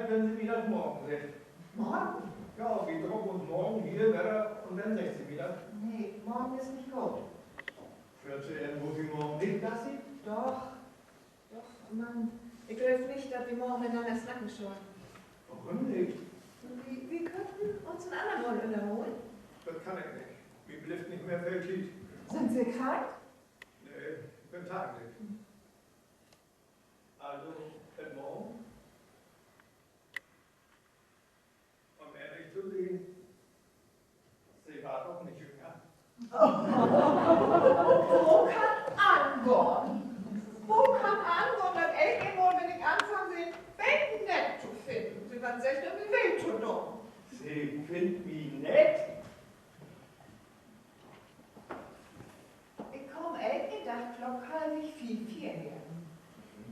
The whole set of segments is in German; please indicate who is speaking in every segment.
Speaker 1: wenn Sie wieder morgen sind.
Speaker 2: Morgen?
Speaker 1: Ja, wie Druck und morgen hier wäre und dann 16 wieder.
Speaker 2: Nee, morgen ist nicht gut.
Speaker 1: 14 muss ich morgen nicht, dass Sie?
Speaker 2: Doch, Mann. Ich glaube nicht, dass wir morgen miteinander snacken sollen.
Speaker 1: Warum nicht?
Speaker 2: Wir könnten uns einen anderen Mal wiederholen.
Speaker 1: Das kann ich nicht. Mir bleibt nicht mehr viel Glied.
Speaker 2: Sind Sie krank?
Speaker 1: Nee, ich bin tagsig. Also, dann morgen. Um ehrlich zu sehen, sie war doch nicht jünger.
Speaker 2: Wo kann angehen? Wo kann angehen, dass ich immer, wenn ich anfange, den Becken nett zu finden? Sie waren selbst wie wild zu dumm.
Speaker 1: Sie findet mich nett.
Speaker 2: Ich komme echt gedacht, lokal nicht viel hierher.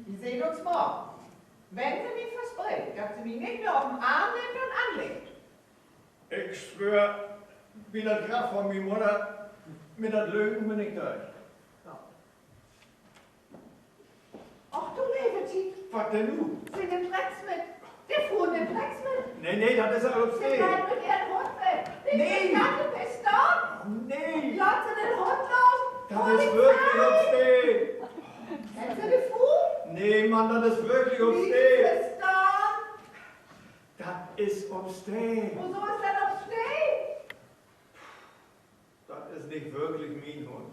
Speaker 2: Wir sehen uns morgen. Wenn Sie mich versprechen, dass Sie mich nicht nur auf den Arm nimmt und anlegt.
Speaker 1: Ich schwör, wie das Graf von meiner Mutter, mit das Lügen bin ich durch.
Speaker 2: Ach du Lebetit,
Speaker 1: Was denn nun?
Speaker 2: Sie den Drecks mit. Der fuhr den Drecks mit.
Speaker 1: Nee, das ist alles
Speaker 2: Sie
Speaker 1: nicht.
Speaker 2: bleibt mit Ihren Hund weg.
Speaker 1: Nee.
Speaker 2: Die Karte ist da.
Speaker 1: Nee,
Speaker 2: Lassen Sie den Hund los.
Speaker 1: das ist wirklich obstet.
Speaker 2: Kennen Sie die Fuhr?
Speaker 1: Nee, Mann, das ist wirklich
Speaker 2: Wie
Speaker 1: obstet.
Speaker 2: ist da?
Speaker 1: Das ist obstet.
Speaker 2: Wieso ist er noch stehen?
Speaker 1: Das ist nicht wirklich mein Hund.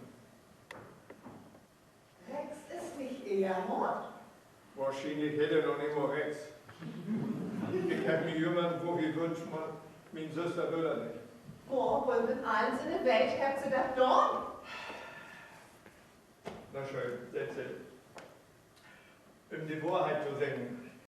Speaker 2: Rex ist nicht Ihr Hund.
Speaker 1: Wahrscheinlich hätte er noch nicht mal Rex. Ich hätte mir jemanden wo gewünscht, meine Schwester will er nicht.
Speaker 2: Wo wohl mit eins in der Welt hat sie das da?
Speaker 1: Na schön, setz dich. Um die Wahrheit zu sagen,